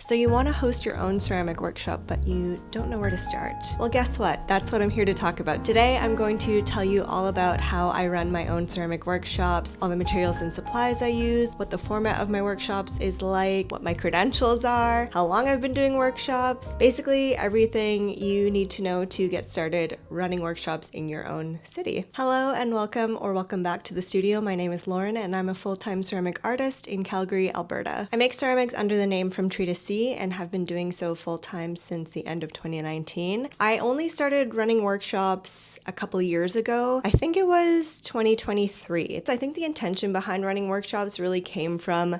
So you want to host your own ceramic workshop, but you don't know where to start. Well, guess what? That's what I'm here to talk about. Today, I'm going to tell you all about how I run my own ceramic workshops, all the materials and supplies I use, what the format of my workshops is like, what my credentials are, how long I've been doing workshops, basically everything you need to know to get started running workshops in your own city. Hello and welcome back to the studio. My name is Lauren and I'm a full-time ceramic artist in Calgary, Alberta. I make ceramics under the name From Tree to Sea and have been doing so full-time since the end of 2019. I only started running workshops a couple years ago. I think it was 2023. I think the intention behind running workshops really came from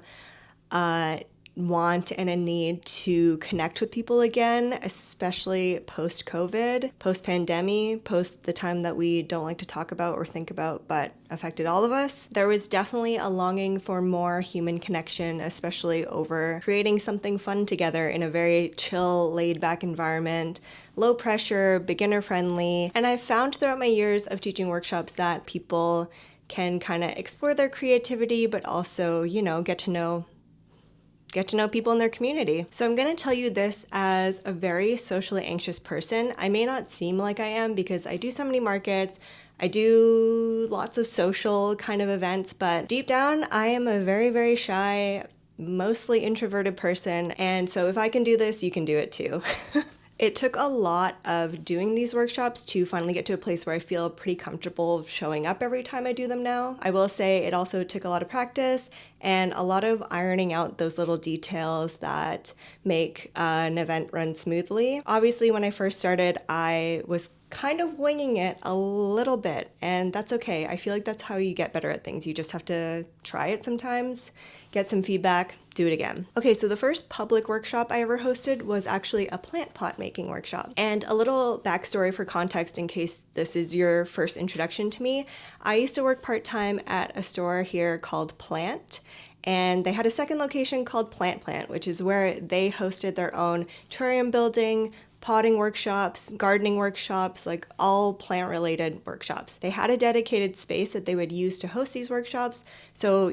want and a need to connect with people again, especially post-COVID, post-pandemic, post the time that we don't like to talk about or think about, but affected all of us. There was definitely a longing for more human connection, especially over creating something fun together in a very chill, laid-back environment, low pressure, beginner-friendly. And I've found throughout my years of teaching workshops that people can kind of explore their creativity, but also, get to know people in their community. So I'm going to tell you this as a very socially anxious person. I may not seem like I am because I do so many markets, I do lots of social kind of events, but deep down I am a very, very shy, mostly introverted person. And so if I can do this, you can do it too. It took a lot of doing these workshops to finally get to a place where I feel pretty comfortable showing up every time I do them now. I will say it also took a lot of practice and a lot of ironing out those little details that make an event run smoothly. Obviously, when I first started, I was kind of winging it a little bit, and that's okay. I feel like that's how you get better at things. You just have to try it sometimes, get some feedback, do it again. Okay, so the first public workshop I ever hosted was actually a plant pot making workshop. And a little backstory for context in case this is your first introduction to me. I used to work part-time at a store here called Plant, and they had a second location called Plant, which is where they hosted their own terrarium building, potting workshops, gardening workshops, like all plant-related workshops. They had a dedicated space that they would use to host these workshops. So,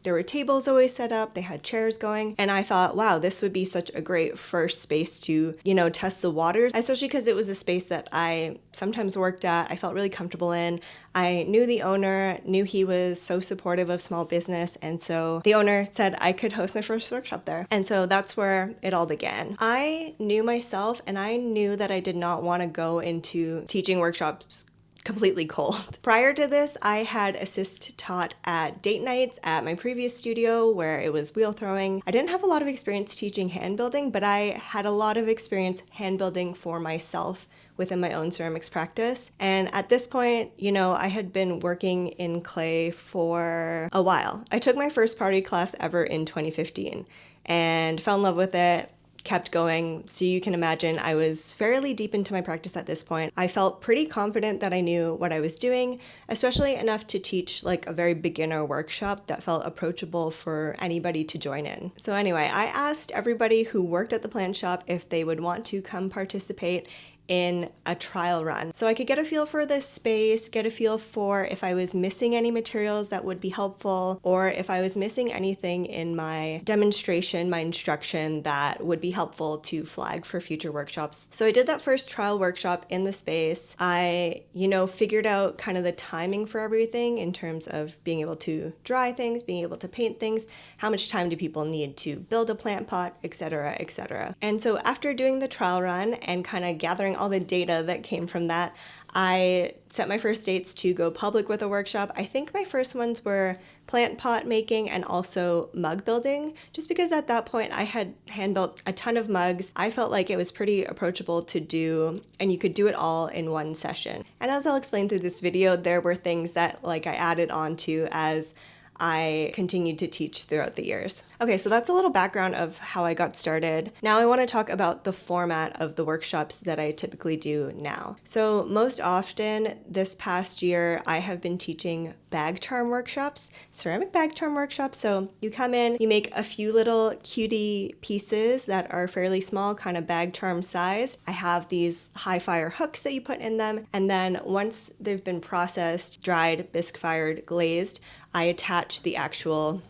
there were tables always set up, they had chairs going, and I thought, wow, this would be such a great first space to, test the waters, especially because it was a space that I sometimes worked at, I felt really comfortable in. I knew the owner, knew he was so supportive of small business, and so the owner said I could host my first workshop there. And so that's where it all began. I knew myself, and I knew that I did not want to go into teaching workshops completely cold. Prior to this, I had assist taught at date nights at my previous studio where it was wheel throwing. I didn't have a lot of experience teaching hand building, but I had a lot of experience hand building for myself within my own ceramics practice. And at this point, I had been working in clay for a while. I took my first party class ever in 2015 and fell in love with it. Kept going. So you can imagine I was fairly deep into my practice at this point. I felt pretty confident that I knew what I was doing, especially enough to teach like a very beginner workshop that felt approachable for anybody to join in. So anyway, I asked everybody who worked at the plant shop if they would want to come participate in a trial run. So I could get a feel for this space, get a feel for if I was missing any materials that would be helpful, or if I was missing anything in my demonstration, my instruction that would be helpful to flag for future workshops. So I did that first trial workshop in the space. I, figured out kind of the timing for everything in terms of being able to dry things, being able to paint things, how much time do people need to build a plant pot, etc., etc. And so after doing the trial run and kind of gathering all the data that came from that, I set my first dates to go public with a workshop. I think my first ones were plant pot making and also mug building, just because at that point I had hand built a ton of mugs. I felt like it was pretty approachable to do, and you could do it all in one session. And as I'll explain through this video, there were things that I added on to as I continued to teach throughout the years. Okay, so that's a little background of how I got started. Now I want to talk about the format of the workshops that I typically do now. So most often this past year, I have been teaching bag charm workshops, ceramic bag charm workshops. So you come in, you make a few little cutie pieces that are fairly small, kind of bag charm size. I have these high fire hooks that you put in them. And then once they've been processed, dried, bisque fired, glazed, I attach the actual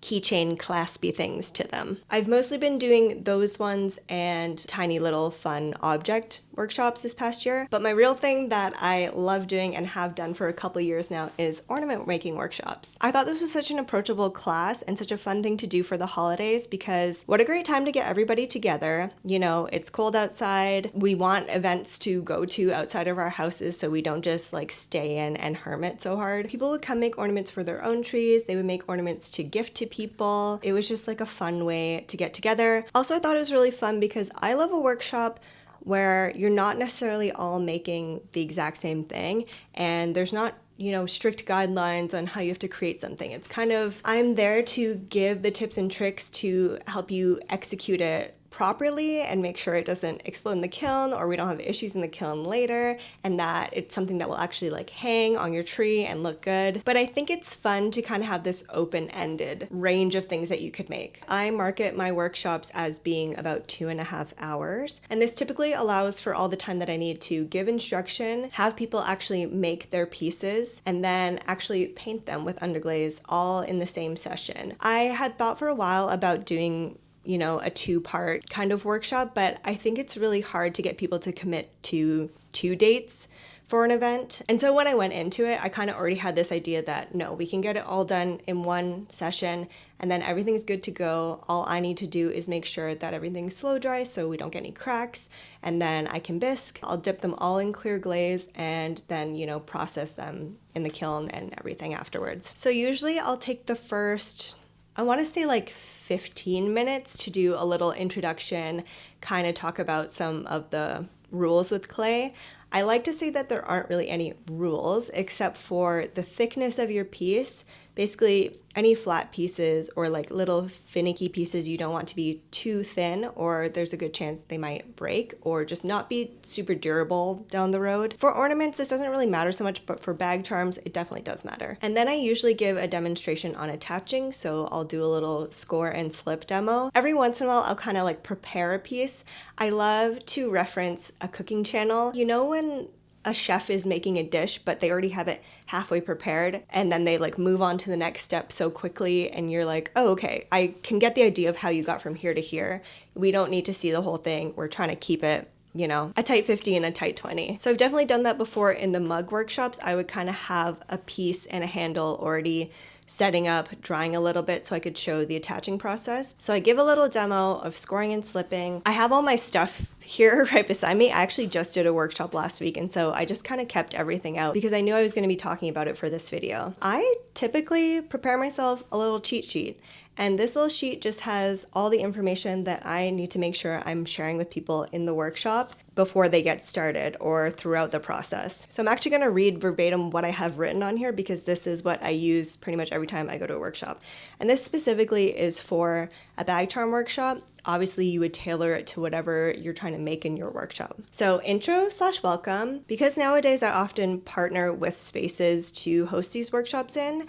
keychain claspy things to them. I've mostly been doing those ones and tiny little fun object workshops this past year, but my real thing that I love doing and have done for a couple years now is ornament making workshops. I thought this was such an approachable class and such a fun thing to do for the holidays because what a great time to get everybody together. You know, it's cold outside. We want events to go to outside of our houses so we don't just like stay in and hermit so hard. People would come make ornaments for their own trees. They would make ornaments to gift to people. It was just like a fun way to get together. Also, I thought it was really fun because I love a workshop where you're not necessarily all making the exact same thing and there's not, you know, strict guidelines on how you have to create something. It's kind of, I'm there to give the tips and tricks to help you execute it properly and make sure it doesn't explode in the kiln or we don't have issues in the kiln later, and that it's something that will actually like hang on your tree and look good. But I think it's fun to kind of have this open-ended range of things that you could make. I market my workshops as being about 2.5 hours, and this typically allows for all the time that I need to give instruction, have people actually make their pieces, and then actually paint them with underglaze all in the same session. I had thought for a while about doing, you know, a 2-part kind of workshop, but I think it's really hard to get people to commit to 2 dates for an event. And so when I went into it, I kind of already had this idea that no, we can get it all done in one session and then everything's good to go. All I need to do is make sure that everything's slow dry so we don't get any cracks, and then I can bisque. I'll dip them all in clear glaze and then, you know, process them in the kiln and everything afterwards. So usually I'll take the first, I want to say like 15 minutes to do a little introduction, kind of talk about some of the rules with clay. I like to say that there aren't really any rules except for the thickness of your piece. Basically, any flat pieces or like little finicky pieces you don't want to be too thin, or there's a good chance they might break or just not be super durable down the road. For ornaments, this doesn't really matter so much, but for bag charms, it definitely does matter. And then I usually give a demonstration on attaching, so I'll do a little score and slip demo. Every once in a while, I'll kind of like prepare a piece. I love to reference a cooking channel. You know when a chef is making a dish, but they already have it halfway prepared, and then they like move on to the next step so quickly, and you're like, oh, okay, I can get the idea of how you got from here to here. We don't need to see the whole thing. We're trying to keep it, you know, a tight 50 and a tight 20. So I've definitely done that before in the mug workshops. I would kind of have a piece and a handle already setting up, drying a little bit so I could show the attaching process. So I give a little demo of scoring and slipping. I have all my stuff here right beside me. I actually just did a workshop last week, and so I just kind of kept everything out because I knew I was going to be talking about it for this video. I typically prepare myself a little cheat sheet, and this little sheet just has all the information that I need to make sure I'm sharing with people in the workshop before they get started or throughout the process. So I'm actually going to read verbatim what I have written on here because this is what I use pretty much every time I go to a workshop. And this specifically is for a bag charm workshop. Obviously, you would tailor it to whatever you're trying to make in your workshop. So intro/welcome, because nowadays I often partner with spaces to host these workshops in.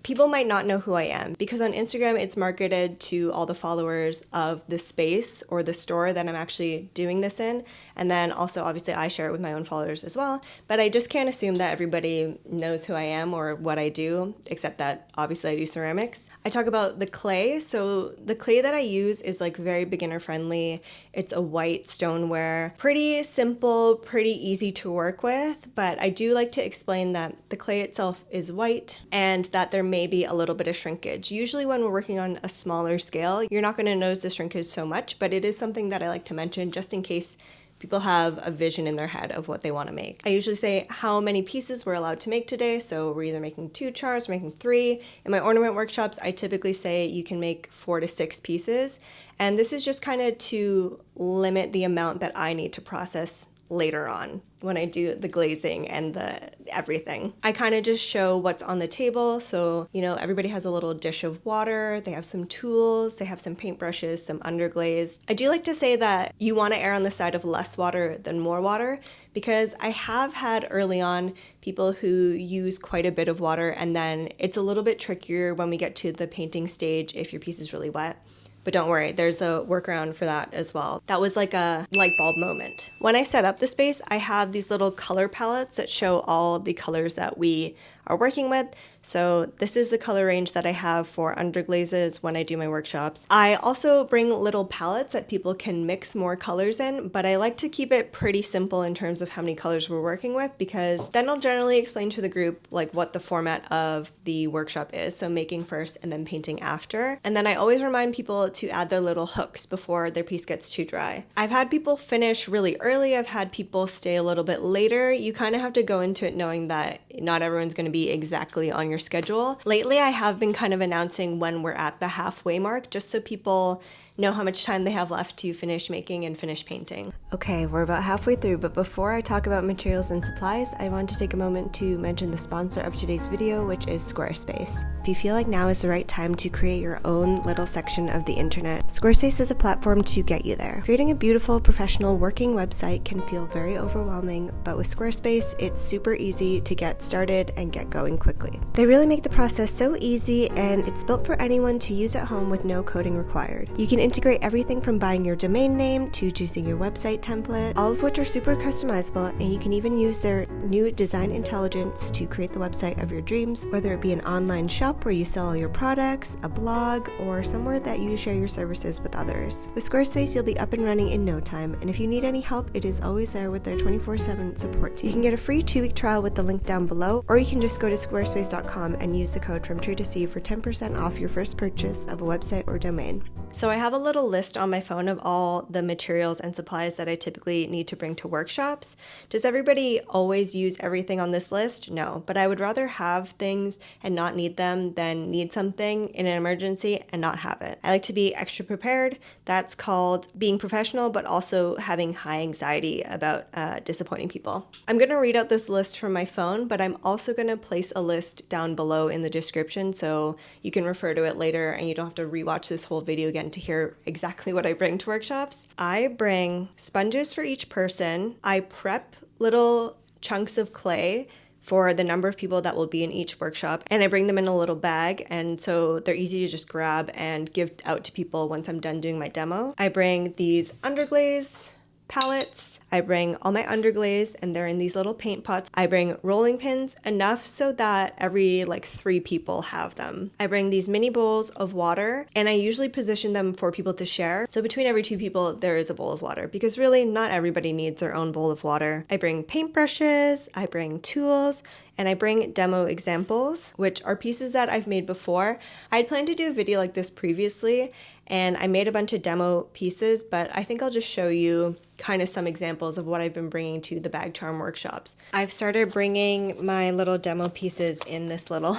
People might not know who I am because on Instagram it's marketed to all the followers of the space or the store that I'm actually doing this in. And then also obviously I share it with my own followers as well. But I just can't assume that everybody knows who I am or what I do, except that obviously I do ceramics. I talk about the clay. So the clay that I use is like very beginner friendly. It's a white stoneware, pretty simple, pretty easy to work with. But I do like to explain that the clay itself is white and that there may be a little bit of shrinkage. Usually when we're working on a smaller scale, you're not going to notice the shrinkage so much, but it is something that I like to mention just in case people have a vision in their head of what they want to make. I usually say how many pieces we're allowed to make today. So we're either making 2 charms, we're making 3. In my ornament workshops, I typically say you can make 4 to 6 pieces. And this is just kind of to limit the amount that I need to process later on when I do the glazing and the everything. I kind of just show what's on the table. So, you know, everybody has a little dish of water, they have some tools, they have some paintbrushes, some underglaze. I do like to say that you want to err on the side of less water than more water, because I have had early on people who use quite a bit of water, and then it's a little bit trickier when we get to the painting stage if your piece is really wet. But don't worry, there's a workaround for that as well. That was like a light bulb moment. When I set up the space, I have these little color palettes that show all the colors that we are working with. So this is the color range that I have for underglazes when I do my workshops. I also bring little palettes that people can mix more colors in, but I like to keep it pretty simple in terms of how many colors we're working with, because then I'll generally explain to the group like what the format of the workshop is. So making first and then painting after. And then I always remind people to add their little hooks before their piece gets too dry. I've had people finish really early. I've had people stay a little bit later. You kind of have to go into it knowing that not everyone's going to be exactly on your schedule. Lately, I have been kind of announcing when we're at the halfway mark, just so people know how much time they have left to finish making and finish painting. Okay, we're about halfway through, but before I talk about materials and supplies, I want to take a moment to mention the sponsor of today's video, which is Squarespace. If you feel like now is the right time to create your own little section of the internet, Squarespace is the platform to get you there. Creating a beautiful, professional, working website can feel very overwhelming, but with Squarespace, it's super easy to get started and get going quickly. They really make the process so easy, and it's built for anyone to use at home with no coding required. You can integrate everything from buying your domain name to choosing your website template, all of which are super customizable, and you can even use their new design intelligence to create the website of your dreams, whether it be an online shop where you sell all your products, a blog, or somewhere that you share your services with others. With Squarespace, you'll be up and running in no time, and if you need any help, it is always there with their 24/7 support team. You can get a free 2-week trial with the link down below, or you can just go to squarespace.com and use the code from Tree to Sea for 10% off your first purchase of a website or domain. So I have a little list on my phone of all the materials and supplies that I typically need to bring to workshops. Does everybody always use everything on this list? No, but I would rather have things and not need them than need something in an emergency and not have it. I like to be extra prepared. That's called being professional, but also having high anxiety about disappointing people. I'm going to read out this list from my phone, but I'm also going to place a list down below in the description so you can refer to it later and you don't have to rewatch this whole video again to hear exactly what I bring to workshops. I bring sponges for each person. I prep little chunks of clay for the number of people that will be in each workshop, and I bring them in a little bag, and so they're easy to just grab and give out to people once I'm done doing my demo. I bring these underglaze palettes. I bring all my underglaze, and they're in these little paint pots. I bring rolling pins, enough so that every 3 people have them. I bring these mini bowls of water, and I usually position them for people to share. So between every 2 people, there is a bowl of water, because really not everybody needs their own bowl of water. I bring paintbrushes, I bring tools, and I bring demo examples, which are pieces that I've made before. I had planned to do a video like this previously, and I made a bunch of demo pieces, but I think I'll just show you kind of some examples of what I've been bringing to the bag charm workshops. I've started bringing my little demo pieces in this little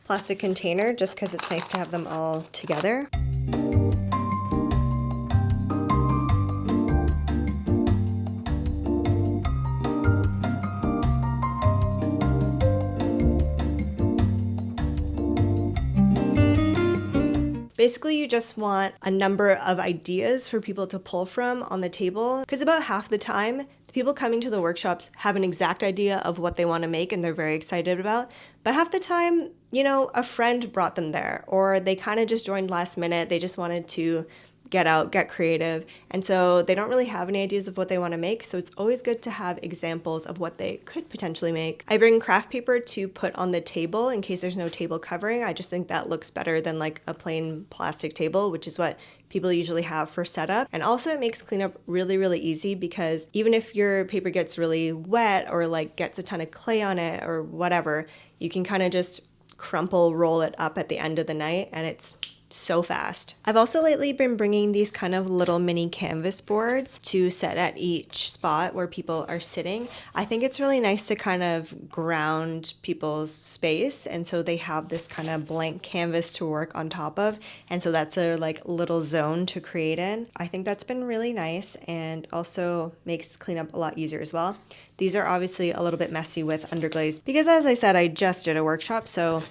plastic container just because it's nice to have them all together. Basically, you just want a number of ideas for people to pull from on the table, because about half the time, the people coming to the workshops have an exact idea of what they want to make and they're very excited about. But half the time, a friend brought them there, or they kind of just joined last minute. They just wanted to get out, get creative, and so they don't really have any ideas of what they want to make, so it's always good to have examples of what they could potentially make. I bring craft paper to put on the table in case there's no table covering. I just think that looks better than a plain plastic table, which is what people usually have for setup. And also it makes cleanup really, really easy, because even if your paper gets really wet or gets a ton of clay on it or whatever, you can kind of just roll it up at the end of the night, and it's so fast. I've also lately been bringing these kind of little mini canvas boards to set at each spot where people are sitting. I think it's really nice to kind of ground people's space, and so they have this kind of blank canvas to work on top of, and so that's a little zone to create in. I think that's been really nice and also makes cleanup a lot easier as well. These are obviously a little bit messy with underglaze because, as I said, I just did a workshop, so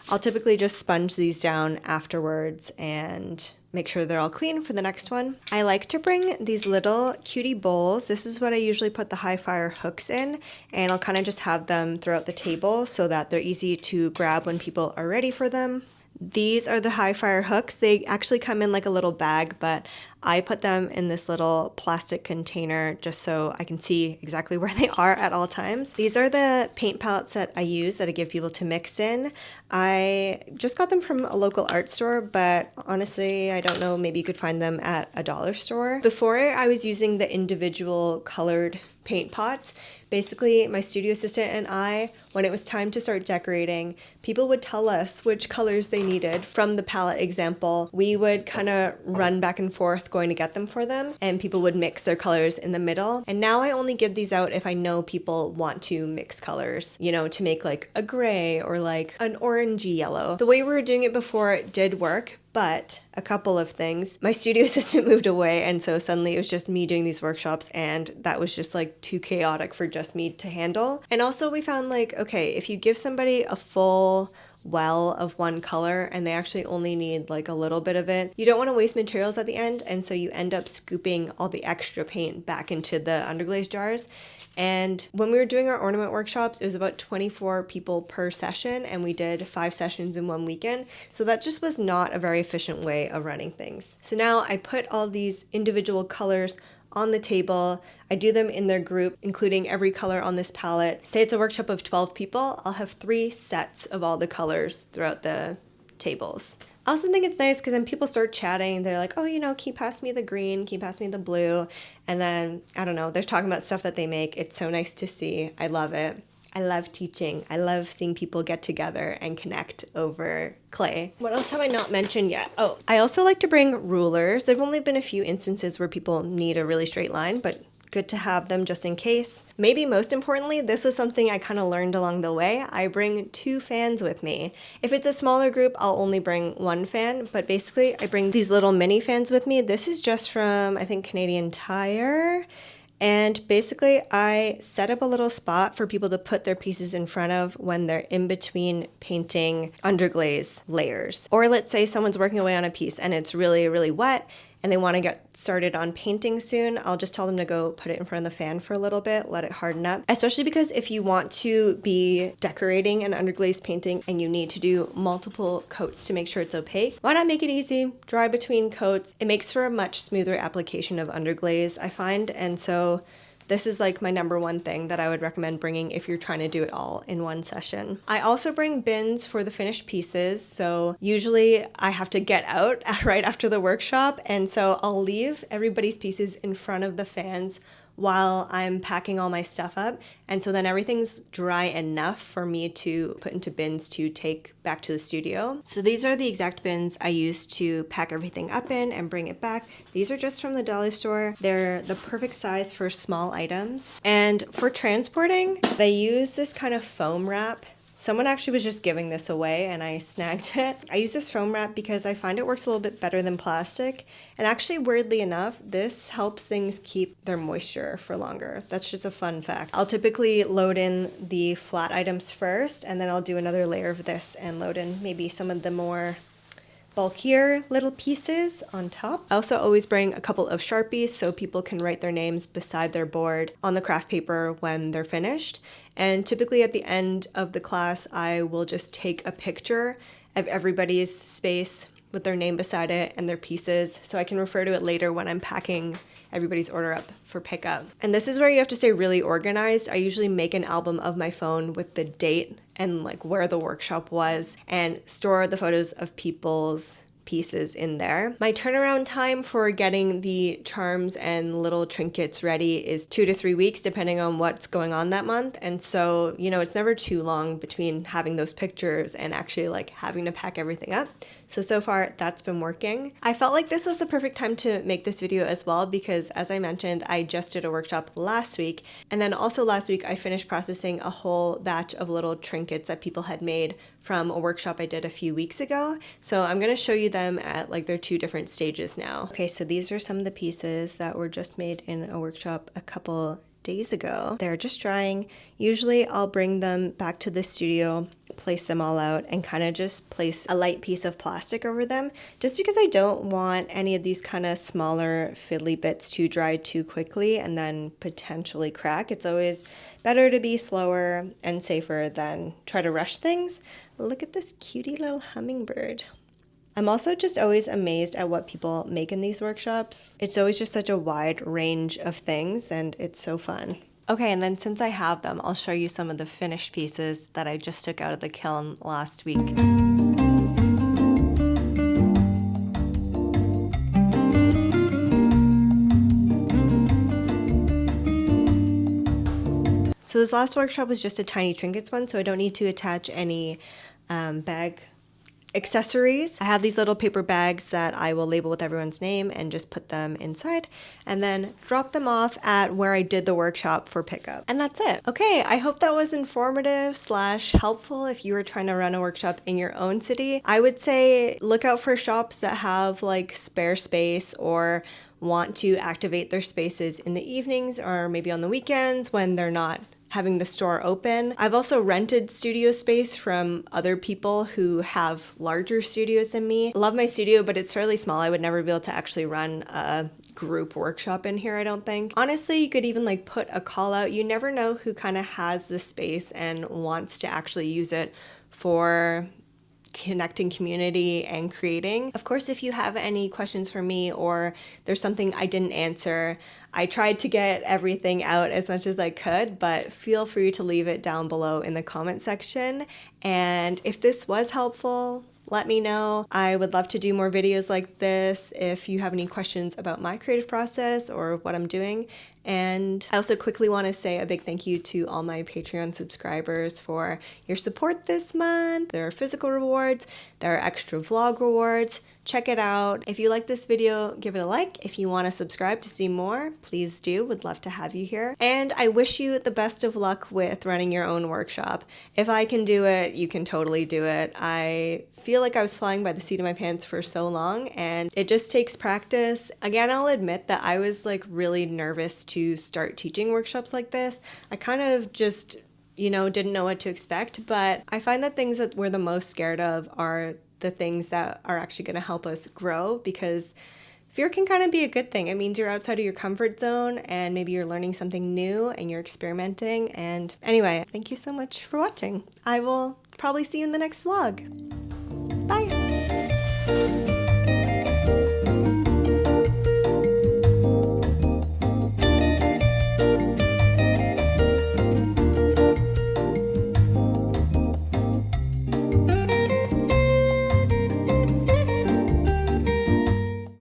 I'll typically just sponge these down afterwards and make sure they're all clean for the next one. I like to bring these little cutie bowls. This is what I usually put the high fire hooks in, and I'll kind of just have them throughout the table so that they're easy to grab when people are ready for them. These are the high fire hooks. They actually come in a little bag, but I put them in this little plastic container just so I can see exactly where they are at all times. These are the paint palettes that I use that I give people to mix in. I just got them from a local art store, but honestly, I don't know, maybe you could find them at a dollar store. Before I was using the individual colored paint pots. Basically, my studio assistant and I, when it was time to start decorating, people would tell us which colors they needed from the palette example. We would kind of run back and forth going to get them for them, and people would mix their colors in the middle. And now I only give these out if I know people want to mix colors, you know, to make like a gray or like an orangey yellow. The way we were doing it before did work, but a couple of things. My studio assistant moved away, and so suddenly it was just me doing these workshops, and that was just like too chaotic for just me to handle. And also we found like, okay, if you give somebody a full well of one color and they actually only need like a little bit of it, you don't want to waste materials at the end, and so you end up scooping all the extra paint back into the underglaze jars. And when we were doing our ornament workshops, it was about 24 people per session, and we did 5 sessions in one weekend. So that just was not a very efficient way of running things. So now I put all these individual colors on the table. I do them in their group, including every color on this palette. Say it's a workshop of 12 people, I'll have 3 sets of all the colors throughout the tables. I also think it's nice because then people start chatting. They're like, oh, you know, can you pass me the green? Can you pass me the blue? And then, I don't know, they're talking about stuff that they make. It's so nice to see. I love it. I love teaching. I love seeing people get together and connect over clay. What else have I not mentioned yet? Oh, I also like to bring rulers. There've only been a few instances where people need a really straight line, but good to have them just in case. Maybe most importantly, this was something I kind of learned along the way. I bring 2 fans with me. If it's a smaller group, I'll only bring 1 fan, but basically I bring these little mini fans with me. This is just from, I think, Canadian Tire. And basically I set up a little spot for people to put their pieces in front of when they're in between painting underglaze layers. Or let's say someone's working away on a piece and it's really, really wet and they want to get started on painting soon, I'll just tell them to go put it in front of the fan for a little bit, let it harden up. Especially because if you want to be decorating an underglaze painting and you need to do multiple coats to make sure it's opaque, why not make it easy? Dry between coats. It makes for a much smoother application of underglaze, I find, and so this is like my number 1 thing that I would recommend bringing if you're trying to do it all in one session. I also bring bins for the finished pieces. So usually I have to get out right after the workshop. And so I'll leave everybody's pieces in front of the fans while I'm packing all my stuff up. And so then everything's dry enough for me to put into bins to take back to the studio. So these are the exact bins I use to pack everything up in and bring it back. These are just from the dollar store. They're the perfect size for small items. And for transporting, I use this kind of foam wrap. Someone actually was just giving this away and I snagged it. I use this foam wrap because I find it works a little bit better than plastic. And actually, weirdly enough, this helps things keep their moisture for longer. That's just a fun fact. I'll typically load in the flat items first, and then I'll do another layer of this and load in maybe some of the more bulkier little pieces on top. I also always bring a couple of sharpies so people can write their names beside their board on the craft paper when they're finished. And typically at the end of the class, I will just take a picture of everybody's space with their name beside it and their pieces so I can refer to it later when I'm packing everybody's order up for pickup. And this is where you have to stay really organized. I usually make an album of my phone with the date and like where the workshop was and store the photos of people's pieces in there. My turnaround time for getting the charms and little trinkets ready is 2 to 3 weeks depending on what's going on that month. And so, you know, it's never too long between having those pictures and actually like having to pack everything up. So far that's been working. I felt like this was the perfect time to make this video as well because as I mentioned, I just did a workshop last week. And then also last week I finished processing a whole batch of little trinkets that people had made from a workshop I did a few weeks ago. So I'm gonna show you them at like their 2 different stages now. Okay, so these are some of the pieces that were just made in a workshop a couple days ago. They're just drying. Usually I'll bring them back to the studio, place them all out, and kind of just place a light piece of plastic over them just because I don't want any of these kind of smaller fiddly bits to dry too quickly and then potentially crack. It's always better to be slower and safer than try to rush things. Look at this cutie little hummingbird. I'm also just always amazed at what people make in these workshops. It's always just such a wide range of things, and it's so fun. Okay, and then since I have them, I'll show you some of the finished pieces that I just took out of the kiln last week. So this last workshop was just a tiny trinkets one, so I don't need to attach any bag accessories. I have these little paper bags that I will label with everyone's name and just put them inside and then drop them off at where I did the workshop for pickup. And that's it. Okay, I hope that was informative / helpful if you were trying to run a workshop in your own city. I would say look out for shops that have like spare space or want to activate their spaces in the evenings or maybe on the weekends when they're not having the store open. I've also rented studio space from other people who have larger studios than me. I love my studio, but it's fairly small. I would never be able to actually run a group workshop in here, I don't think. Honestly, you could even like put a call out. You never know who kind of has the space and wants to actually use it for connecting community and creating. Of course, if you have any questions for me or there's something I didn't answer, I tried to get everything out as much as I could, but feel free to leave it down below in the comment section. And if this was helpful, let me know. I would love to do more videos like this if you have any questions about my creative process or what I'm doing. And I also quickly want to say a big thank you to all my Patreon subscribers for your support this month. There are physical rewards, there are extra vlog rewards. Check it out. If you like this video, give it a like. If you want to subscribe to see more, please do. Would love to have you here. And I wish you the best of luck with running your own workshop. If I can do it, you can totally do it. I feel like I was flying by the seat of my pants for so long, and it just takes practice. Again, I'll admit that I was like really nervous to start teaching workshops like this. I kind of just, didn't know what to expect, but I find that things that we're the most scared of are the things that are actually going to help us grow, because fear can kind of be a good thing. It means you're outside of your comfort zone and maybe you're learning something new and you're experimenting. And anyway, thank you so much for watching. I will probably see you in the next vlog. Bye.